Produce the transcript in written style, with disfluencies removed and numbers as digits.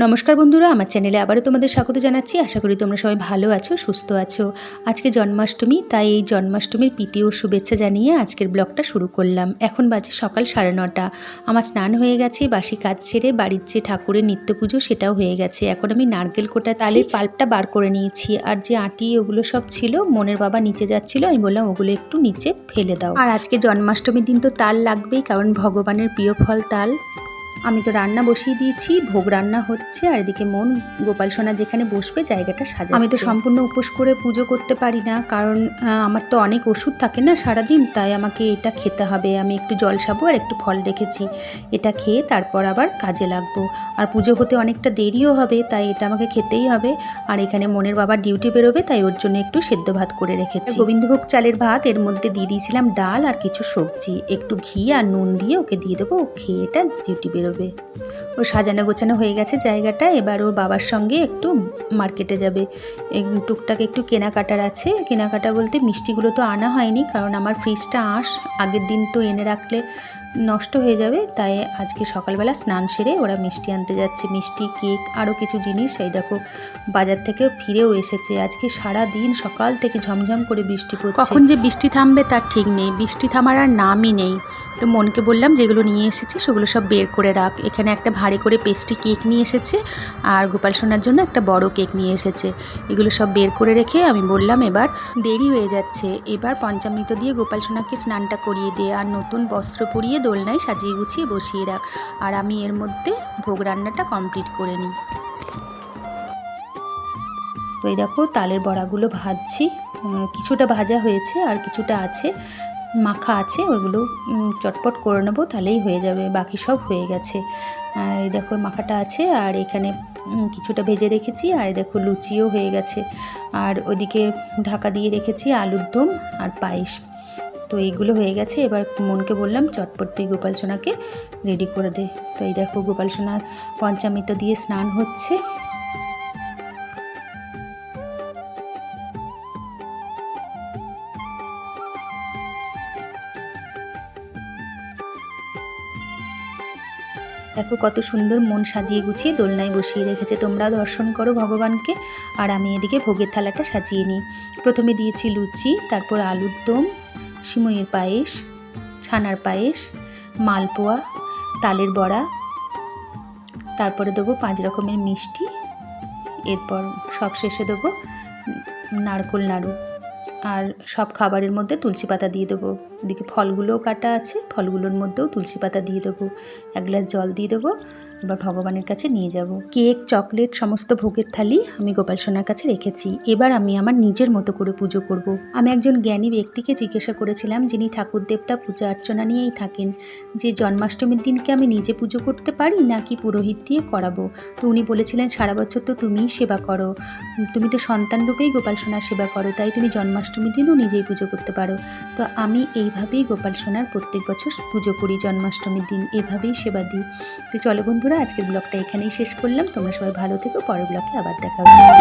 নমস্কার বন্ধুরা, আমার চ্যানেলে আবারও তোমাদের স্বাগত জানাচ্ছি। আশা করি তোমরা সবাই ভালো আছো, সুস্থ আছো। আজকে জন্মাষ্টমী, তাই এই জন্মাষ্টমীর প্রীতি ও শুভেচ্ছা জানিয়ে আজকের ব্লগটা শুরু করলাম। এখন বাজে সকাল 9:30। আমার স্নান হয়ে গেছে, বাসি কাজ ছেড়ে বাড়ির যে ঠাকুরের নিত্য পুজো সেটাও হয়ে গেছে। এখন আমি নারকেল কোটা তালের পাল্পটা বার করে নিয়েছি, আর যে আটি ওগুলো সব ছিল, মনের বাবা নিচে যাচ্ছিল, আমি বললাম ওগুলো একটু নিচে ফেলে দাও। আর আজকে জন্মাষ্টমীর দিন তো তাল লাগবেই, কারণ ভগবানের প্রিয় ফল তাল। আমি তো রান্না বসিয়ে দিয়েছি, ভোগ রান্না হচ্ছে, আর এদিকে মন গোপাল সোনা যেখানে বসবে জায়গাটা সাজাচ্ছে। আমি তো সম্পূর্ণ উপোস করে পুজো করতে পারি না, কারণ আমার তো অনেক ওষুধ থাকে না সারাদিন, তাই আমাকে এটা খেতে হবে। আমি একটু জল সাবো আর একটু ফল রেখেছি, এটা খেয়ে তারপর আবার কাজে লাগবো। আর পুজো হতে অনেকটা দেরিও হবে, তাই এটা আমাকে খেতেই হবে। আর এখানে মনের বাবার ডিউটি বেরোবে, তাই ওর জন্য একটু সেদ্ধ ভাত করে রেখেছি, গোবিন্দভোগ চালের ভাত। এর মধ্যে দিয়ে দিয়েছিলাম ডাল আর কিছু সবজি, একটু ঘি আর নুন দিয়ে ওকে দিয়ে দেবো, ও খেয়ে এটা ডিউটি বেরোবে। ও সাজানো গোছানো হয়ে গেছে জায়গাটা। এবার ওর বাবার সঙ্গে একটু মার্কেটে যাবে, টুকটাক একটু কেনাকাটার আছে। কেনাকাটা বলতে মিষ্টিগুলো তো আনা হয়নি, কারণ আমার ফ্রিজটা আগের দিন তো এনে রাখলে নষ্ট হয়ে যাবে, তাই আজকে সকালবেলা স্নান সেরে ওরা মিষ্টি আনতে যাচ্ছে। মিষ্টি, কেক, আরও কিছু জিনিস। এই দেখো বাজার থেকে ফিরেও এসেছে। আজকে সারা দিন সকাল থেকে ঝমঝম করে বৃষ্টি পড়ছে, কখন যে বৃষ্টি থামবে তার ঠিক নেই। বৃষ্টি থামার আর নামই নেই। তো মনকে বললাম যেগুলো নিয়ে এসেছি সেগুলো সব বের করে রাখ। এখানে একটা ভারী করে পেস্ট্রি কেক নিয়ে এসেছে, আর গোপাল সোনার জন্য একটা বড় কেক নিয়ে এসেছে। এগুলো সব বের করে রেখে আমি বললাম এবার দেরি হয়ে যাচ্ছে, এবার পঞ্চামৃত দিয়ে গোপাল সোনাকে স্নানটা করিয়ে দে, আর নতুন বস্ত্র পরিয়ে দোলনায় সাজিয়ে গুছিয়ে বসিয়ে রাখ, আর আমি এর মধ্যে ভোগ রান্নাটা কমপ্লিট করে নিই। তো এই দেখো তালের বড়াগুলো ভাজছি, কিছুটা ভাজা হয়েছে আর কিছুটা আছে, মাখা আছে, ওইগুলো চটপট করে নেবো, তাহলেই হয়ে যাবে। বাকি সব হয়ে গেছে। আর এই দেখো মাখাটা আছে, আর এখানে কিছুটা ভেজে রেখেছি, আর দেখো লুচিও হয়ে গেছে। আর ওইদিকে ঢাকা দিয়ে রেখেছি আলুর দম আর পায়েস। তো এইগুলো হয়ে গেছে। এবার মনকে বললাম চটপট তুই গোপাল সোনাকে রেডি করে দে। তো এই দেখো গোপাল সোনার পঞ্চামৃত দিয়ে স্নান হচ্ছে। দেখো কত সুন্দর মন সাজিয়ে গুছিয়ে দোলনায় বসিয়ে রেখেছে। তোমরা দর্শন করো ভগবানকে, আর আমি এদিকে ভোগের থালাটা সাজিয়ে নিই। প্রথমে দিয়েছি লুচি, তারপর আলুর দম, সিমইয়ের পায়েস, ছানার পায়েস, মালপোয়া, তালের বড়া, তারপরে দেবো 5 রকমের মিষ্টি, এরপর সব শেষে দেবো নারকোল নাড়ু। আর সব খাবারের মধ্যে তুলসী পাতা দিয়ে দেবো। এদিকে ফলগুলোও কাটা আছে, ফলগুলোর মধ্যেও তুলসী পাতা দিয়ে দেবো। 1 গ্লাস জল দিয়ে দেবো। এবার ভগবানের কাছে নিয়ে যাব। কেক, চকলেট, সমস্ত ভোগের থালি আমি গোপাল সোনার কাছে রেখেছি। এবার আমি আমার নিজের মতো করে পুজো করব। আমি একজন জ্ঞানী ব্যক্তিকে জিজ্ঞাসা করেছিলাম, যিনি ঠাকুর দেবতা পূজা অর্চনা নিয়েই থাকেন, যে জন্মাষ্টমীর দিনকে আমি নিজে পুজো করতে পারি নাকি পুরোহিত দিয়ে করাবো। তো উনি বলেছিলেন সারা বছর তো তুমিই সেবা করো, তুমি তো সন্তান রূপেই গোপাল সোনার সেবা করো, তাই তুমি জন্মাষ্টমীর দিনও নিজেই পুজো করতে পারো। তো আমি এইভাবেই গোপাল সোনার প্রত্যেক বছর পুজো করি, জন্মাষ্টমীর দিন এভাবেই সেবা দিই। তো চলো বন্ধুরা, আজকের ব্লগটা এখানেই শেষ করলাম। তোমরা সবাই ভালো থেকো, পরের ব্লগে আবার দেখা হচ্ছে।